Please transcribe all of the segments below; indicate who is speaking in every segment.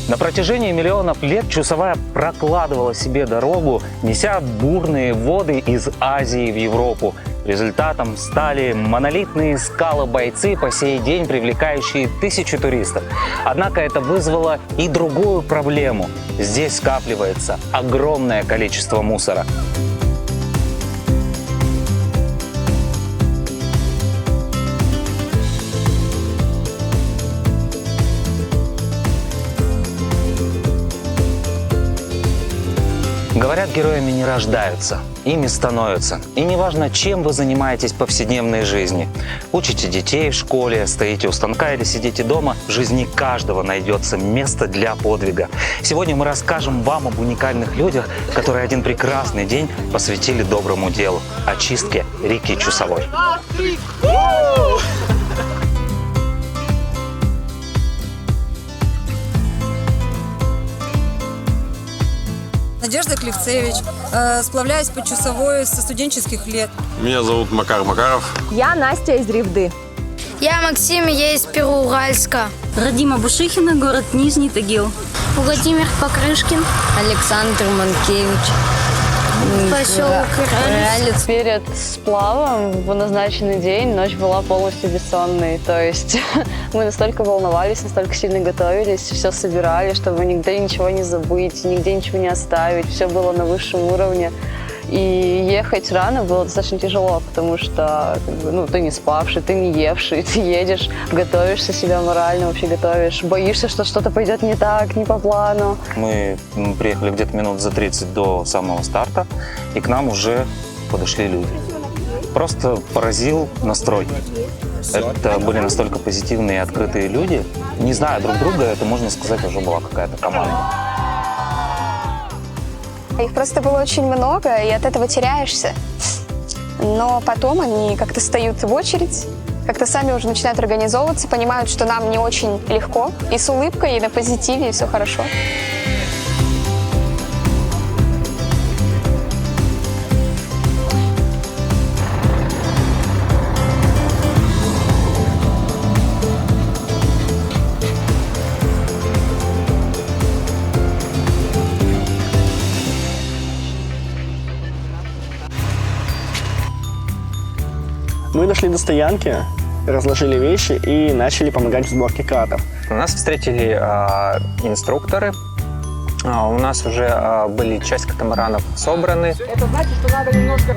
Speaker 1: На протяжении миллионов лет Чусовая прокладывала себе дорогу, неся бурные воды из Азии в Европу. Результатом стали монолитные скалы-бойцы, по сей день привлекающие тысячи туристов. Однако это вызвало и другую проблему. Здесь скапливается огромное количество мусора. Говорят, героями не рождаются, ими становятся. И неважно, чем вы занимаетесь в повседневной жизни. Учите детей в школе, стоите у станка или сидите дома, в жизни каждого найдется место для подвига. Сегодня мы расскажем вам об уникальных людях, которые один прекрасный день посвятили доброму делу – очистке реки Чусовой.
Speaker 2: Надежда Клевцевич, сплавляюсь по Чусовой со студенческих лет.
Speaker 3: Меня зовут Макар Макаров.
Speaker 4: Я Настя из Ревды.
Speaker 5: Я Максим, я из Первоуральска.
Speaker 6: Радима Бушихина, город Нижний Тагил.
Speaker 5: Владимир Покрышкин.
Speaker 7: Александр Манкевич.
Speaker 5: Поселок Иралец.
Speaker 4: Перед сплавом в назначенный день ночь была полностью бессонной. То есть мы настолько волновались, настолько сильно готовились, все собирали, чтобы нигде ничего не забыть, нигде ничего не оставить. Все было на высшем уровне. И ехать рано было достаточно тяжело, потому что ты не спавший, ты не евший, ты едешь, готовишься себя морально, вообще готовишь, боишься, что что-то пойдет не так, не по плану.
Speaker 1: Мы приехали где-то минут за 30 до самого старта, и к нам уже подошли люди. Просто поразил настрой. Это были настолько позитивные и открытые люди. Не зная друг друга, это, можно сказать, уже была какая-то команда.
Speaker 8: Их просто было очень много, и от этого теряешься. Но потом они как-то встают в очередь, как-то сами уже начинают организовываться, понимают, что нам не очень легко, и с улыбкой, и на позитиве, и все хорошо.
Speaker 9: Мы дошли до стоянки, разложили вещи и начали помогать в сборке катов.
Speaker 10: Нас встретили инструкторы. У нас уже были часть катамаранов собраны.
Speaker 2: Это значит, что надо немножко...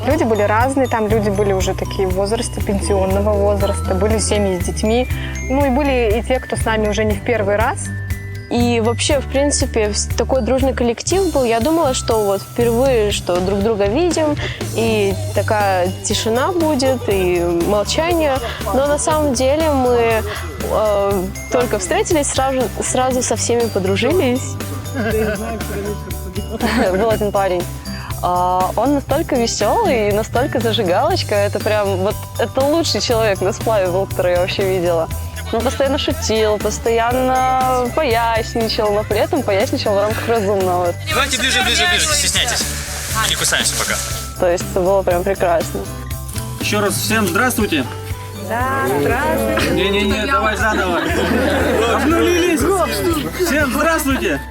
Speaker 8: Люди были разные, там люди были уже такие в возрасте, пенсионного возраста, были семьи с детьми. Ну и были и те, кто с нами уже не в первый раз.
Speaker 4: И вообще, в принципе, такой дружный коллектив был. Я думала, что вот впервые, что друг друга видим, и такая тишина будет, и молчание. Но на самом деле мы только встретились, сразу со всеми подружились. Был один парень. Он настолько веселый и настолько зажигалочка. Это прям, вот это лучший человек на сплаве был, который я вообще видела. Он постоянно шутил, постоянно поясничал, но при этом поясничал в рамках разумного.
Speaker 11: Давайте ближе, ближе, ближе, не стесняйтесь. Мы не кусаемся пока.
Speaker 4: То есть это было прям прекрасно.
Speaker 9: Еще раз всем здравствуйте.
Speaker 2: Да, здравствуйте.
Speaker 9: Не-не-не, давай заново. Обнулились. Всем здравствуйте.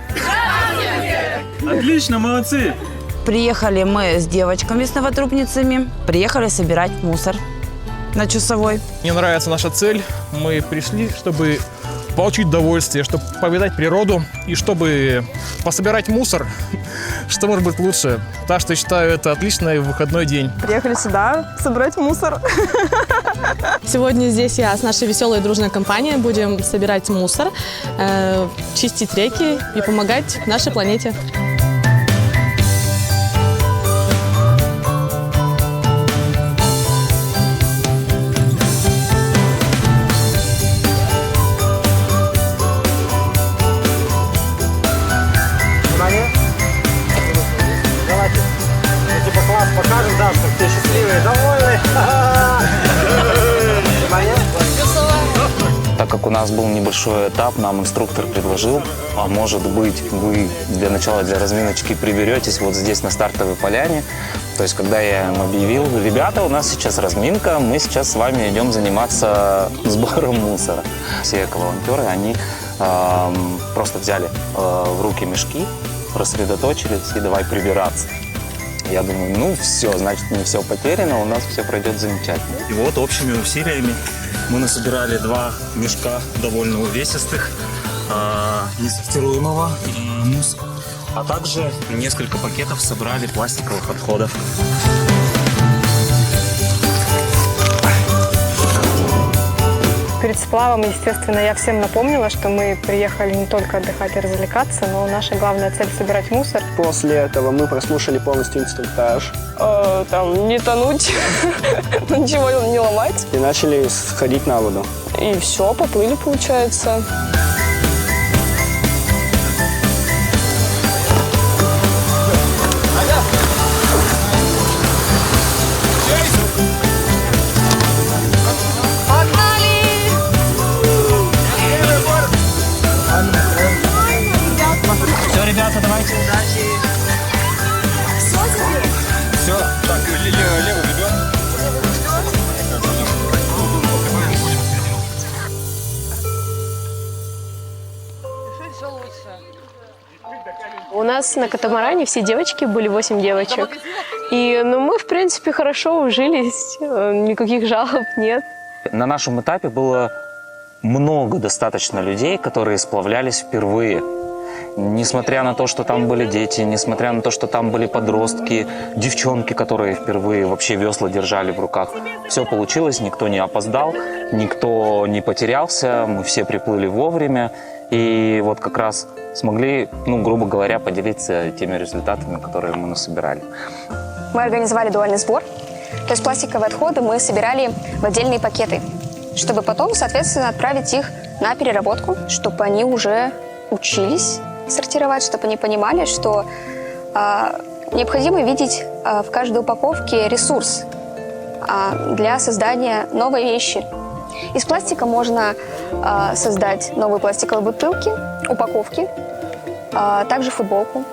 Speaker 9: Отлично, молодцы.
Speaker 6: Приехали мы с девочками, с новотрубницами. Приехали собирать мусор на Чусовой.
Speaker 11: Мне нравится наша цель. Мы пришли, чтобы получить удовольствие, чтобы повидать природу и чтобы пособирать мусор. Что может быть лучше? Так что считаю, это отличный выходной день.
Speaker 4: Приехали сюда собрать мусор. Сегодня здесь я с нашей веселой дружной компанией будем собирать мусор, чистить реки и помогать нашей планете.
Speaker 9: Давайте. Типа класс покажем, да, что все счастливые, довольны.
Speaker 1: Так как у нас был небольшой этап, нам инструктор предложил, а может быть, вы для начала, для разминочки приберетесь вот здесь на стартовой поляне. То есть, когда я им объявил, ребята, у нас сейчас разминка, мы сейчас с вами идем заниматься сбором мусора. Все эко-волонтеры, они просто взяли в руки мешки, рассредоточились и давай прибираться. Я думаю, ну все, значит, не все потеряно, у нас все пройдет замечательно. И вот общими усилиями мы насобирали 2 мешка довольно увесистых, несортируемого мусора, а также несколько пакетов собрали пластиковых отходов.
Speaker 12: Перед сплавом, естественно, я всем напомнила, что мы приехали не только отдыхать и развлекаться, но наша главная цель – собирать мусор.
Speaker 9: После этого мы прослушали полностью инструктаж.
Speaker 12: Там не тонуть, ничего не ломать.
Speaker 9: И начали сходить на воду.
Speaker 12: И все, поплыли, получается.
Speaker 1: Все, ребята, давайте, удачи.
Speaker 3: Все, так, левый ведем.
Speaker 12: У нас на катамаране все девочки, были 8 девочек. И мы, в принципе, хорошо ужились, никаких жалоб нет.
Speaker 1: На нашем этапе было много достаточно людей, которые сплавлялись впервые. Несмотря на то, что там были дети, несмотря на то, что там были подростки, девчонки, которые впервые вообще весла держали в руках. Все получилось, никто не опоздал, никто не потерялся, мы все приплыли вовремя. И вот как раз смогли, грубо говоря, поделиться теми результатами, которые мы насобирали.
Speaker 8: Мы организовали дуальный сбор. То есть пластиковые отходы мы собирали в отдельные пакеты, чтобы потом, соответственно, отправить их на переработку, чтобы они уже учились сортировать, чтобы они понимали, что необходимо видеть в каждой упаковке ресурс для создания новой вещи. Из пластика можно создать новые пластиковые бутылки, упаковки, также футболку.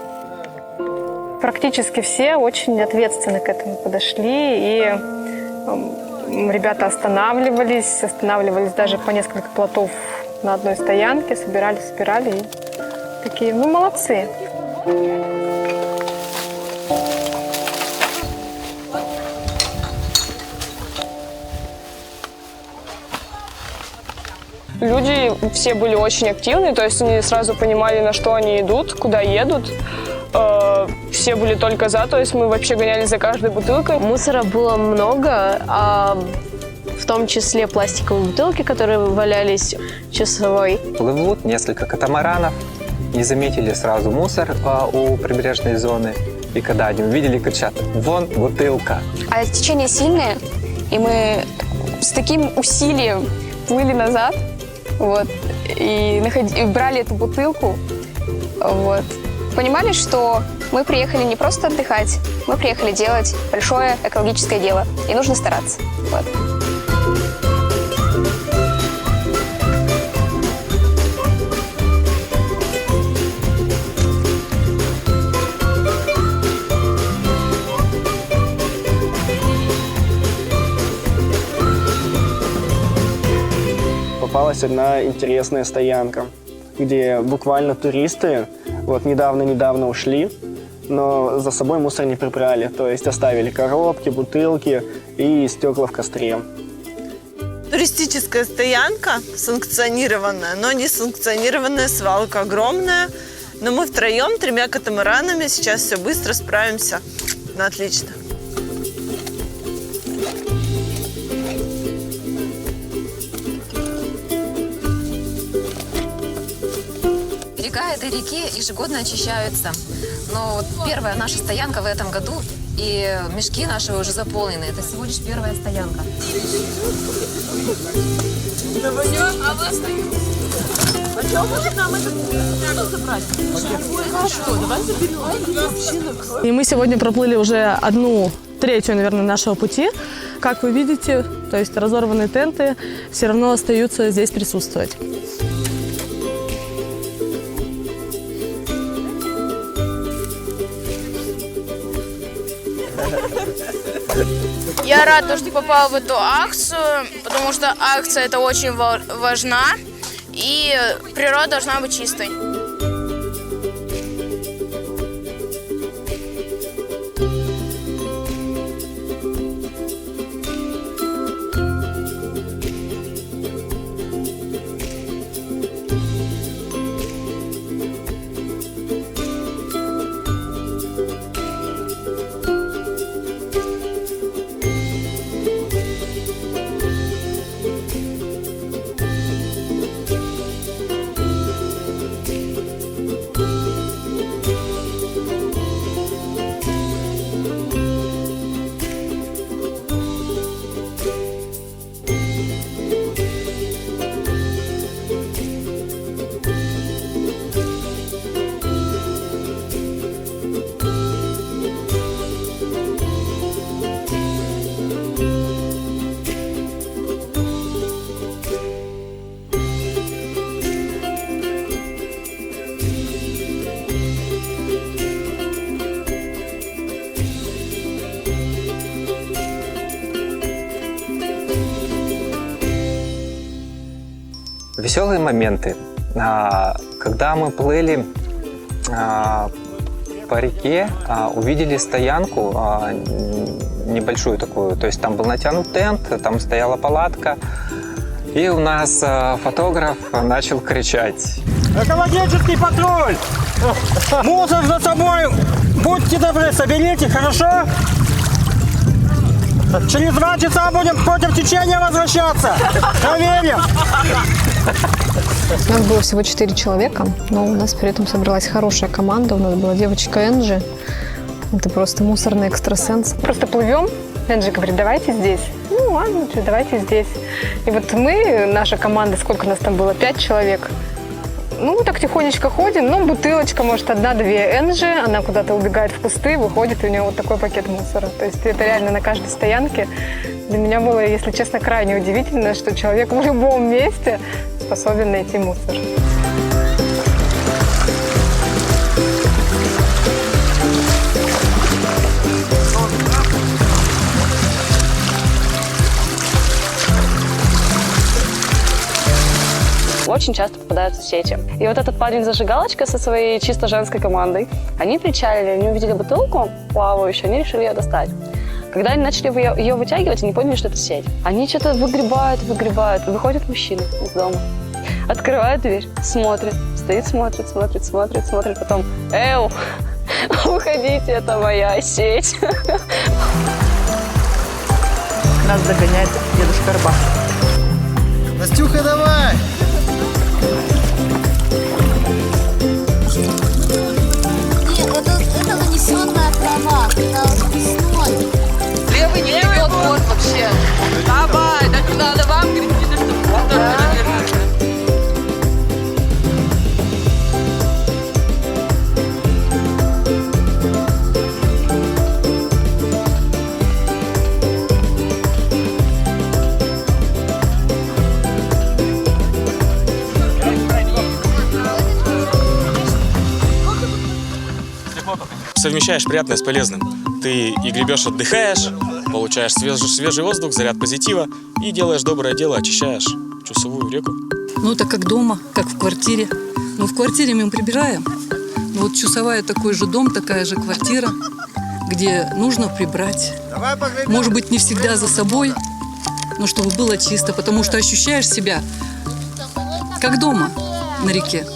Speaker 12: Практически все очень ответственно к этому подошли, и ребята останавливались даже по несколько плотов на одной стоянке, собирали, и такие, молодцы. Люди все были очень активны, то есть они сразу понимали, на что они идут, куда едут. Все были только за, то есть мы вообще гонялись за каждой бутылкой.
Speaker 4: Мусора было много, в том числе пластиковые бутылки, которые валялись в часовой.
Speaker 10: Плывут несколько катамаранов, не заметили сразу мусор у прибрежной зоны. И когда они увидели, кричат: «Вон бутылка!».
Speaker 8: А течение сильное, и мы с таким усилием плыли назад, и брали эту бутылку, Понимали, что мы приехали не просто отдыхать, мы приехали делать большое экологическое дело, и нужно стараться.
Speaker 9: Попалась одна интересная стоянка, где буквально туристы недавно ушли, но за собой мусор не прибрали, то есть оставили коробки, бутылки и стекла в костре.
Speaker 13: Туристическая стоянка, санкционированная, но не санкционированная свалка огромная. Но мы втроем, 3 катамаранами, сейчас все быстро справимся. Отлично.
Speaker 2: Берега этой реки ежегодно очищаются. Но первая наша стоянка в этом году, и мешки наши уже заполнены. Это всего лишь первая стоянка.
Speaker 12: И мы сегодня проплыли уже 1/3, наверное, нашего пути. Как вы видите, то есть разорванные тенты все равно остаются здесь присутствовать.
Speaker 5: Я рада, что попала в эту акцию, потому что акция это очень важна. и природа должна быть чистой.
Speaker 10: Веселые моменты. Когда мы плыли по реке, увидели стоянку небольшую такую, то есть там был натянут тент, там стояла палатка, и у нас фотограф начал кричать.
Speaker 3: Экологический патруль! Мусор за собой! Будьте добры, соберите, хорошо? Через 2 часа будем против течения возвращаться. Проверим.
Speaker 12: У нас было всего 4 человека, но у нас при этом собралась хорошая команда. У нас была девочка Энджи. Это просто мусорный экстрасенс. Просто плывем. Энджи говорит, давайте здесь. Ну ладно, давайте здесь. И вот мы, наша команда, сколько нас там было, 5 человек. Ну, мы так тихонечко ходим, ну, бутылочка, может, 1-2 Энджи, она куда-то убегает в кусты, выходит, и у нее вот такой пакет мусора. То есть это реально на каждой стоянке. Для меня было, если честно, крайне удивительно, что человек в любом месте способен найти мусор.
Speaker 4: Очень часто попадаются сети. И вот этот парень-зажигалочка со своей чисто женской командой, они причалили, они увидели бутылку плавающую, они решили ее достать. Когда они начали ее вытягивать, они поняли, что это сеть. Они что-то выгребают. Выходит мужчина из дома, открывает дверь, смотрит, стоит, смотрит, потом, уходите, это моя сеть.
Speaker 6: Нас догоняет дедушка рыбак.
Speaker 3: Настюха, давай!
Speaker 5: Нет, это нанесенная трава, это весной.
Speaker 2: Левый не идет вот вообще. Давай, так надо вам грести, чтобы тоже держите.
Speaker 14: Совмещаешь приятное с полезным. Ты и гребешь, отдыхаешь, получаешь свежий воздух, заряд позитива и делаешь доброе дело, очищаешь Чусовую реку.
Speaker 15: Ну, это как дома, как в квартире. Ну, в квартире мы прибираем. Ну, вот Чусовая такой же дом, такая же квартира, где нужно прибрать. Может быть, не всегда за собой, но чтобы было чисто, потому что ощущаешь себя как дома на реке.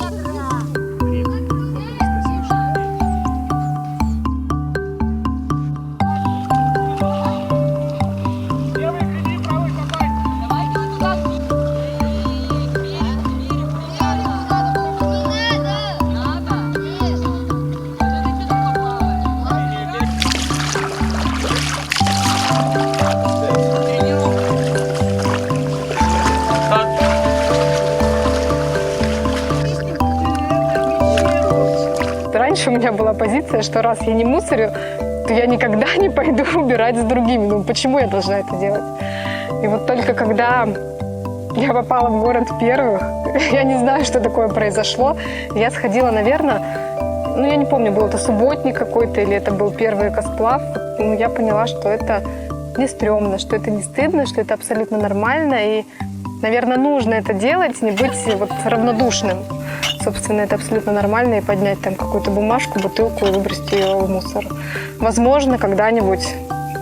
Speaker 12: Раньше у меня была позиция, что раз я не мусорю, то я никогда не пойду убирать с другими. Ну почему я должна это делать? И вот только когда я попала в город первых, я не знаю, что такое произошло, я сходила, наверное, ну я не помню, был это субботник какой-то или это был первый экосплав, но я поняла, что это не стрёмно, что это не стыдно, что это абсолютно нормально. И наверное, нужно это делать, не быть вот равнодушным. Собственно, это абсолютно нормально, и поднять там какую-то бумажку, бутылку и выбросить ее в мусор. Возможно, когда-нибудь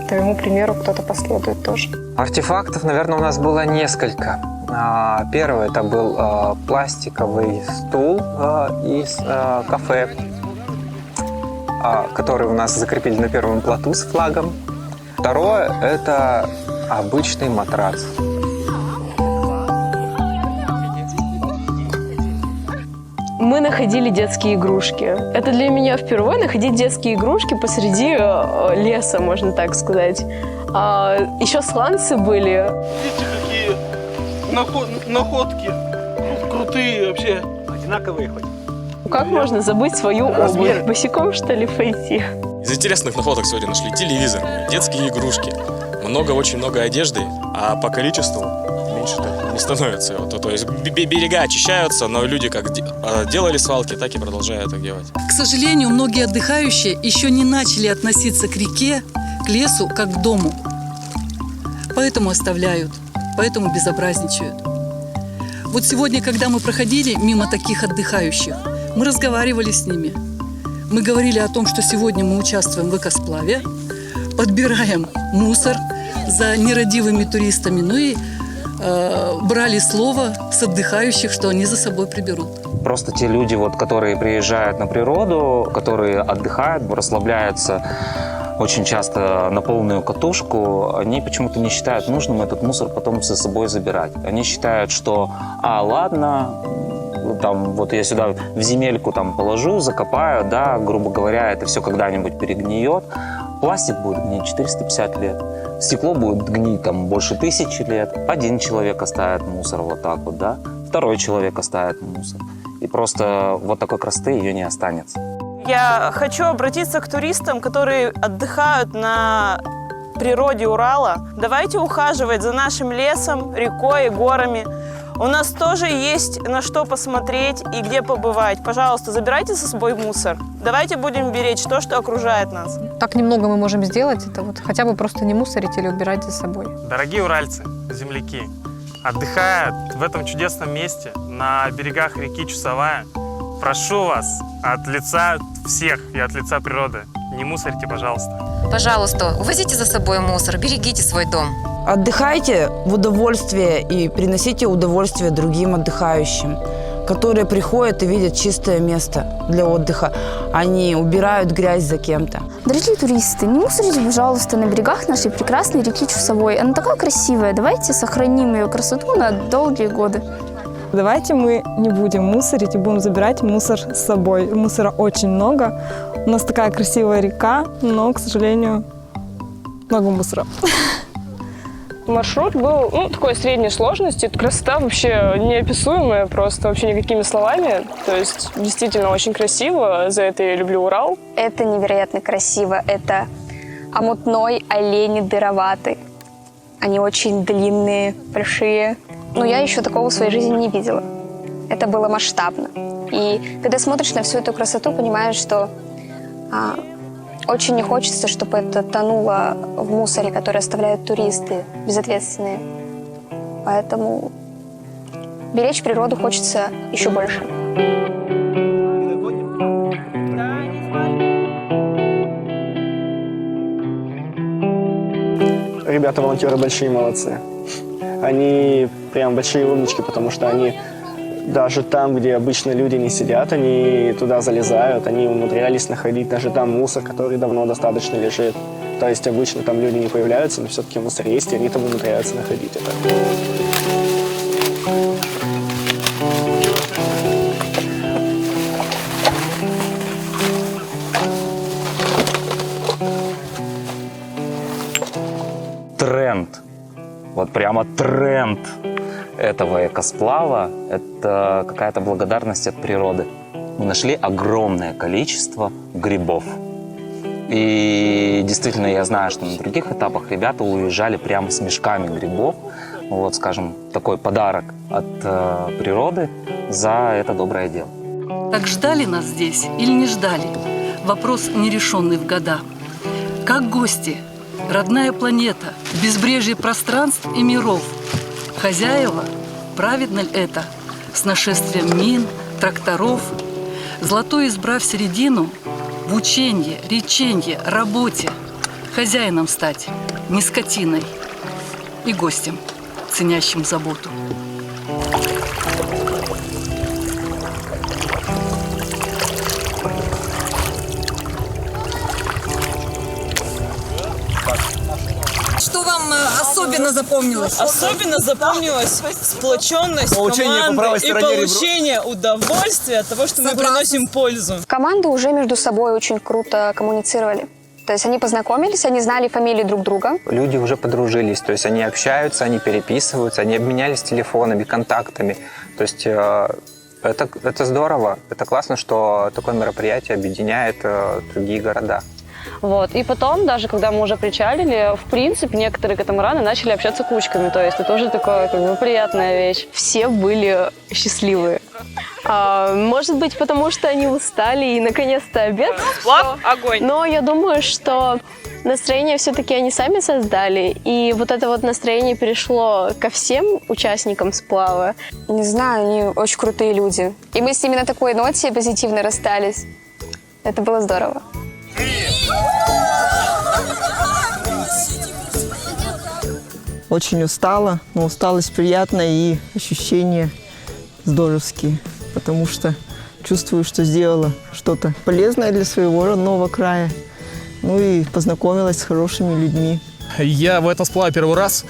Speaker 12: твоему примеру кто-то последует тоже.
Speaker 10: Артефактов, наверное, у нас было несколько. Первый это был пластиковый стул из кафе, который у нас закрепили на первом плоту с флагом. Второе это обычный матрац.
Speaker 16: Мы находили детские игрушки. Это для меня впервые находить детские игрушки посреди леса, можно так сказать. Еще сланцы были.
Speaker 3: Видите, какие находки крутые вообще. Одинаковые хоть.
Speaker 16: Как можно забыть свою обувь? Босиком, что ли, пойти?
Speaker 14: Из интересных находок сегодня нашли телевизор, детские игрушки, очень много одежды, а по количеству меньше-то не становится. То есть берега очищаются, но люди как делали свалки, так и продолжают их делать.
Speaker 15: К сожалению, многие отдыхающие еще не начали относиться к реке, к лесу, как к дому. Поэтому оставляют, поэтому безобразничают. Вот сегодня, когда мы проходили мимо таких отдыхающих, мы разговаривали с ними. Мы говорили о том, что сегодня мы участвуем в экосплаве, подбираем мусор за нерадивыми туристами, ну и брали слово с отдыхающих, что они за собой приберут.
Speaker 1: Просто те люди, которые приезжают на природу, которые отдыхают, расслабляются очень часто на полную катушку, они почему-то не считают нужным этот мусор потом за собой забирать. Они считают, что ладно, я сюда в земельку положу, закопаю, да, грубо говоря, это все когда-нибудь перегниет. Пластик будет гнить 450 лет, стекло будет гнить больше 1000 лет. Один человек оставит мусор да, второй человек оставит мусор. И просто такой красоты ее не останется.
Speaker 13: Я хочу обратиться к туристам, которые отдыхают на природе Урала. Давайте ухаживать за нашим лесом, рекой и горами. У нас тоже есть на что посмотреть и где побывать. Пожалуйста, забирайте со собой мусор. Давайте будем беречь то, что окружает нас.
Speaker 12: Так немного мы можем сделать, это хотя бы просто не мусорить или убирать за собой.
Speaker 3: Дорогие уральцы, земляки, отдыхая в этом чудесном месте на берегах реки Чусовая, прошу вас от лица всех и от лица природы, не мусорьте, пожалуйста.
Speaker 2: Пожалуйста, увозите за собой мусор, берегите свой дом.
Speaker 6: Отдыхайте в удовольствие и приносите удовольствие другим отдыхающим, которые приходят и видят чистое место для отдыха, а не убирают грязь за кем-то.
Speaker 8: Дорогие туристы, не мусорите, пожалуйста, на берегах нашей прекрасной реки Чусовой. Она такая красивая. Давайте сохраним ее красоту на долгие годы.
Speaker 17: Давайте мы не будем мусорить и будем забирать мусор с собой. Мусора очень много. У нас такая красивая река, но, к сожалению, много мусора.
Speaker 16: Маршрут был такой средней сложности. Красота вообще неописуемая, просто вообще никакими словами. То есть действительно очень красиво. За это я люблю Урал.
Speaker 8: Это невероятно красиво. Это омутной олени дыроваты. Они очень длинные, большие. Но я еще такого в своей жизни не видела. Это было масштабно. И когда смотришь на всю эту красоту, понимаешь, что очень не хочется, чтобы это тонуло в мусоре, который оставляют туристы безответственные. Поэтому беречь природу хочется еще больше.
Speaker 9: Ребята-волонтеры большие молодцы. Они прям большие умнички, потому что они даже там, где обычно люди не сидят, они туда залезают, они умудрялись находить даже там мусор, который давно достаточно лежит. То есть обычно там люди не появляются, но все-таки мусор есть, и они там умудряются находить это.
Speaker 1: Тренд, прямо тренд этого экосплава – это какая-то благодарность от природы. Мы нашли огромное количество грибов. И действительно, я знаю, что на других этапах ребята уезжали прямо с мешками грибов. Скажем, такой подарок от природы за это доброе дело.
Speaker 15: Так ждали нас здесь или не ждали? Вопрос нерешенный в года. Как гости, родная планета, безбрежье пространств и миров. Хозяева праведно ли это с нашествием мин, тракторов, золотой избрав середину, в ученье, реченье, работе, хозяином стать, не скотиной и гостем, ценящим заботу.
Speaker 18: Что вам особенно запомнилось?
Speaker 13: Особенно запомнилась сплоченность команды и получение удовольствия от того, что мы приносим пользу.
Speaker 8: Команды уже между собой очень круто коммуницировали. То есть они познакомились, они знали фамилии друг друга.
Speaker 10: Люди уже подружились, то есть они общаются, они переписываются, они обменялись телефонами, контактами. То есть это здорово, это классно, что такое мероприятие объединяет другие города.
Speaker 4: Вот. И потом, даже когда мы уже причалили, в принципе, некоторые катамараны начали общаться кучками. То есть это тоже такая как бы приятная вещь.
Speaker 16: Все были счастливые. Может быть, потому что они устали и наконец-то обед.
Speaker 13: Сплав, огонь.
Speaker 16: Но я думаю, что настроение все-таки они сами создали. И вот это вот настроение перешло ко всем участникам сплава.
Speaker 8: Не знаю, они очень крутые люди. И мы с ними на такой ноте позитивно расстались. Это было здорово.
Speaker 19: Очень устала, но усталость приятная и ощущения здоровские, потому что чувствую, что сделала что-то полезное для своего родного края. Ну и познакомилась с хорошими людьми.
Speaker 11: Я в этом сплаве первый раз,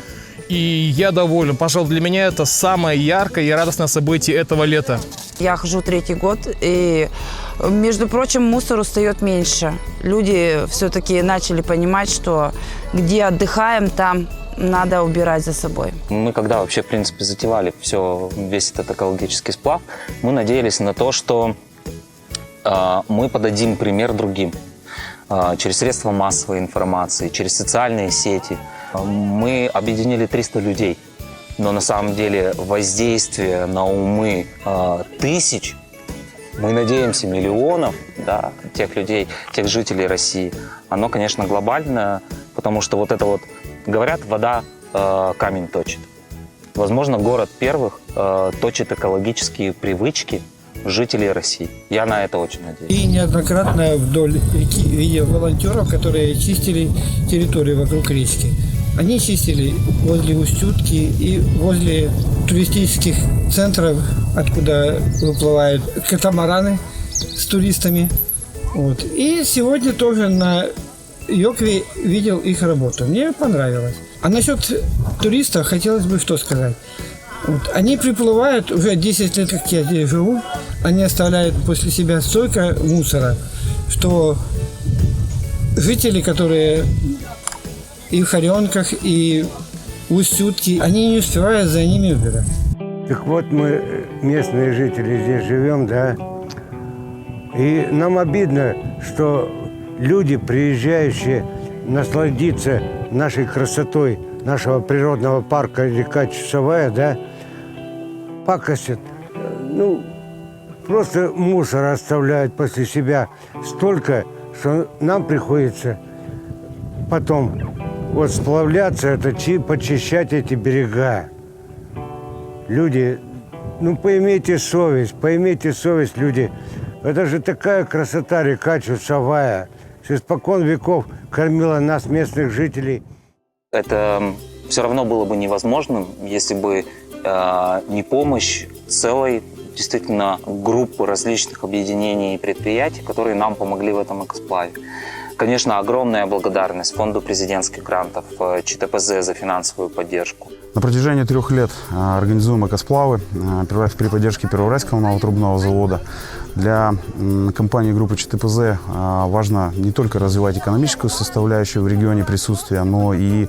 Speaker 11: и я доволен. Пожалуй, для меня это самое яркое и радостное событие этого лета.
Speaker 6: Я хожу 3-й год, и, между прочим, мусор устает меньше. Люди все-таки начали понимать, что где отдыхаем, там надо убирать за собой.
Speaker 1: Мы когда вообще, в принципе, затевали весь этот экологический сплав, мы надеялись на то, что мы подадим пример другим. Через средства массовой информации, через социальные сети. Мы объединили 300 людей. Но на самом деле воздействие на умы тысяч, мы надеемся, миллионов, да, тех людей, тех жителей России, оно, конечно, глобальное, потому что вот это вот, говорят, вода камень точит. Возможно, город первых точит экологические привычки жителей России. Я на это очень надеюсь.
Speaker 20: И неоднократно вдоль реки видел волонтеров, которые чистили территорию вокруг речки. Они чистили возле Устюдки и возле туристических центров, откуда выплывают катамараны с туристами. Вот. И сегодня тоже на Йокве видел их работу. Мне понравилось. А насчет туристов хотелось бы что сказать. Вот. Они приплывают, уже 10 лет, как я здесь живу, они оставляют после себя столько мусора, что жители, которые и в Хоренках, и в Устюдке, они не успевают за ними убирать.
Speaker 21: Так вот, мы, местные жители, здесь живем, да, и нам обидно, что люди, приезжающие насладиться нашей красотой, нашего природного парка река Чусовая, да, пакостят, ну, просто мусор оставляют после себя столько, что нам приходится потом вот сплавляться, это почищать эти берега. Люди, ну поймите совесть, люди. Это же такая красота, река Чусовая. С испокон веков кормила нас, местных жителей.
Speaker 1: Это все равно было бы невозможным, если бы не помощь целой, действительно, группы различных объединений и предприятий, которые нам помогли в этом экосплаве. Конечно, огромная благодарность Фонду президентских грантов, ЧТПЗ за финансовую поддержку.
Speaker 22: На протяжении 3 лет организуем экосплавы при поддержке Первоуральского новотрубного завода. Для компании группы ЧТПЗ важно не только развивать экономическую составляющую в регионе присутствия, но и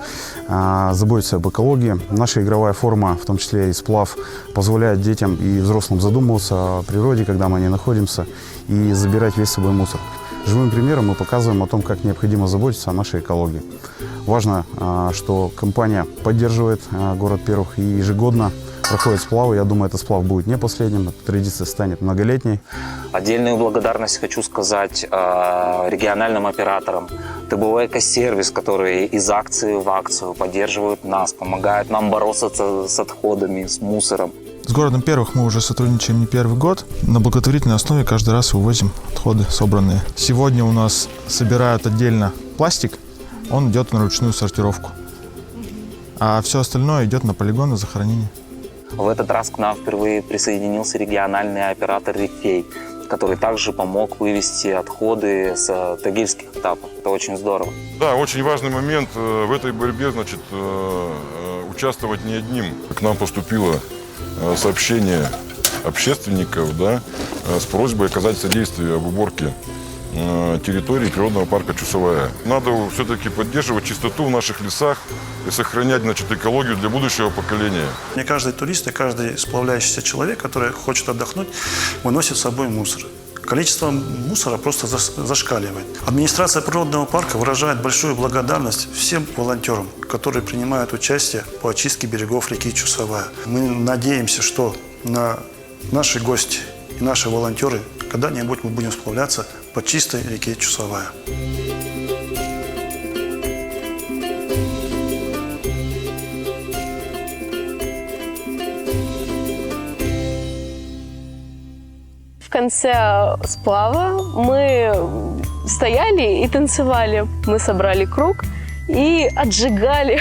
Speaker 22: заботиться об экологии. Наша игровая форма, в том числе и сплав, позволяет детям и взрослым задумываться о природе, когда мы не находимся, и забирать весь с собой мусор. Живым примером мы показываем о том, как необходимо заботиться о нашей экологии. Важно, что компания поддерживает город первых и ежегодно проходит сплавы. Я думаю, этот сплав будет не последним, эта традиция станет многолетней.
Speaker 1: Отдельную благодарность хочу сказать региональным операторам. ТБО «Экосервис», которые из акции в акцию поддерживают нас, помогают нам бороться с отходами, с мусором.
Speaker 5: С городом Первых мы уже сотрудничаем не первый год. На благотворительной основе каждый раз вывозим отходы собранные. Сегодня у нас собирают отдельно пластик, он идет на ручную сортировку. А все остальное идет на полигон на захоронение.
Speaker 1: В этот раз к нам впервые присоединился региональный оператор «Рифей», который также помог вывести отходы с тагильских этапов. Это очень здорово.
Speaker 7: Да, очень важный момент в этой борьбе, значит, участвовать не одним. К нам поступило сообщение общественников, да, с просьбой оказать содействие в уборке территории природного парка Чусовая. Надо все-таки поддерживать чистоту в наших лесах и сохранять, значит, экологию для будущего поколения.
Speaker 23: Не каждый турист и каждый сплавляющийся человек, который хочет отдохнуть, выносит с собой мусор. Количество мусора просто зашкаливает. Администрация природного парка выражает большую благодарность всем волонтерам, которые принимают участие по очистке берегов реки Чусовая. Мы надеемся, что наши гости и наши волонтеры когда-нибудь мы будем сплавляться по чистой реке Чусовая.
Speaker 16: В конце сплава мы стояли и танцевали. Мы собрали круг и отжигали.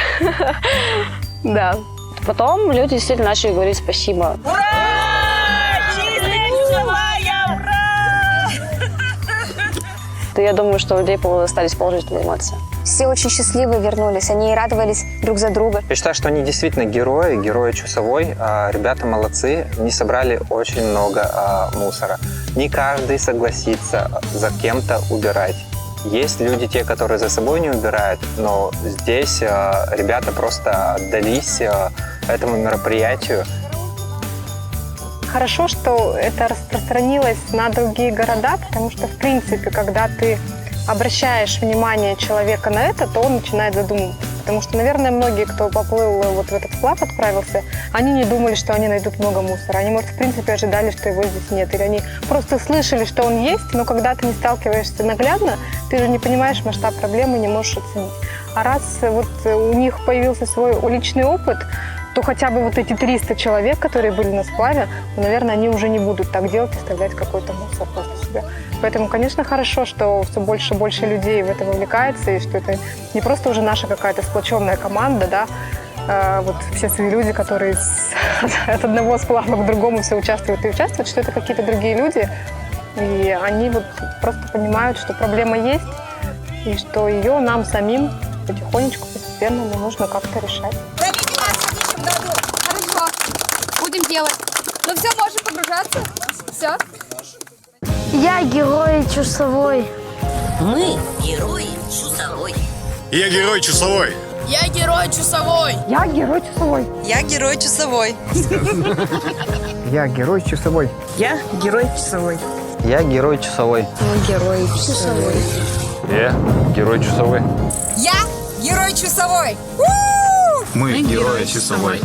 Speaker 16: Да.
Speaker 4: Потом люди действительно начали говорить спасибо. Я думаю, что у людей остались положительные эмоции.
Speaker 8: Все очень счастливы вернулись, они радовались друг за друга.
Speaker 10: Я считаю, что они действительно герои Чусовой. Ребята молодцы, они собрали очень много мусора. Не каждый согласится за кем-то убирать. Есть люди, те, которые за собой не убирают, но здесь ребята просто отдались этому мероприятию.
Speaker 12: Хорошо, что это распространилось на другие города, потому что, в принципе, когда ты обращаешь внимание человека на это, то он начинает задумываться. Потому что, наверное, многие, кто поплыл вот в этот сплав, отправился, они не думали, что они найдут много мусора. Они, может, в принципе, ожидали, что его здесь нет. Или они просто слышали, что он есть, но когда ты не сталкиваешься наглядно, ты же не понимаешь масштаб проблемы, не можешь оценить. А раз вот у них появился свой личный опыт, то хотя бы вот эти 300 человек, которые были на сплаве, наверное, они уже не будут так делать, оставлять какой-то мусор после себя. Поэтому, конечно, хорошо, что все больше и больше людей в это вовлекается, и что это не просто уже наша какая-то сплоченная команда, да, вот все свои люди, которые от одного сплава к другому все участвуют и участвуют, что это какие-то другие люди, и они вот просто понимают, что проблема есть, и что ее нам самим потихонечку, постепенно нужно как-то решать.
Speaker 24: Хорошо, будем делать. Ну все, можем погружаться. Все.
Speaker 25: Я герой Чусовой.
Speaker 18: Мы герои Чусовой.
Speaker 14: Я герой Чусовой.
Speaker 18: Я герой Чусовой.
Speaker 25: Я герой Чусовой.
Speaker 18: Я герой Чусовой.
Speaker 9: Я герой Чусовой.
Speaker 18: Я герой Чусовой.
Speaker 10: Я герой Чусовой.
Speaker 25: Мы герои Чусовой.
Speaker 14: Я герой Чусовой.
Speaker 18: Я герой Чусовой.
Speaker 14: Мы герои Чусовой.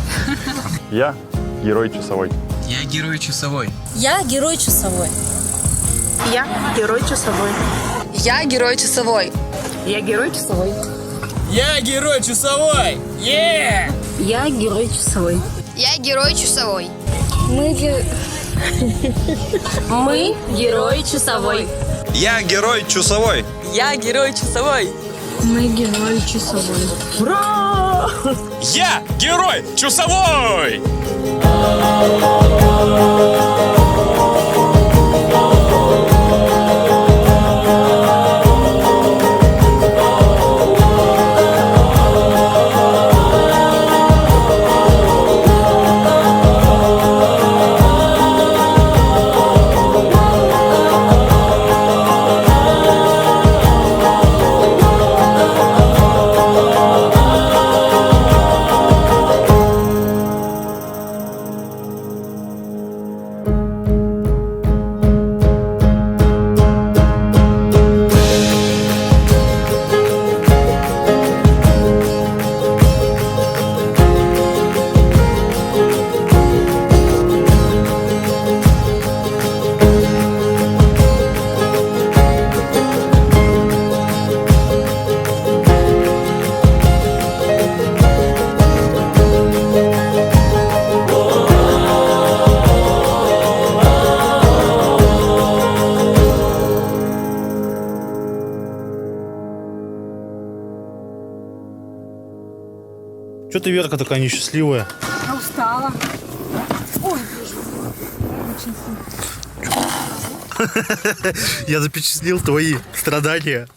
Speaker 14: Я герой Чусовой.
Speaker 26: Я герой Чусовой.
Speaker 18: Я герой Чусовой.
Speaker 25: Я герой Чусовой.
Speaker 18: Я герой Чусовой.
Speaker 25: Я герой Чусовой.
Speaker 26: Я герой Чусовой.
Speaker 25: Я герой Чусовой.
Speaker 24: Я герой Чусовой.
Speaker 25: Мы герои Чусовой.
Speaker 14: Я герой Чусовой.
Speaker 18: Я герой Чусовой.
Speaker 25: Мы герои Чусовой. Ура!
Speaker 14: Я герой Чусовой.
Speaker 2: Что ты, Верка, такая несчастливая?
Speaker 25: Я устала. Ой,
Speaker 2: Я запечатлел твои страдания.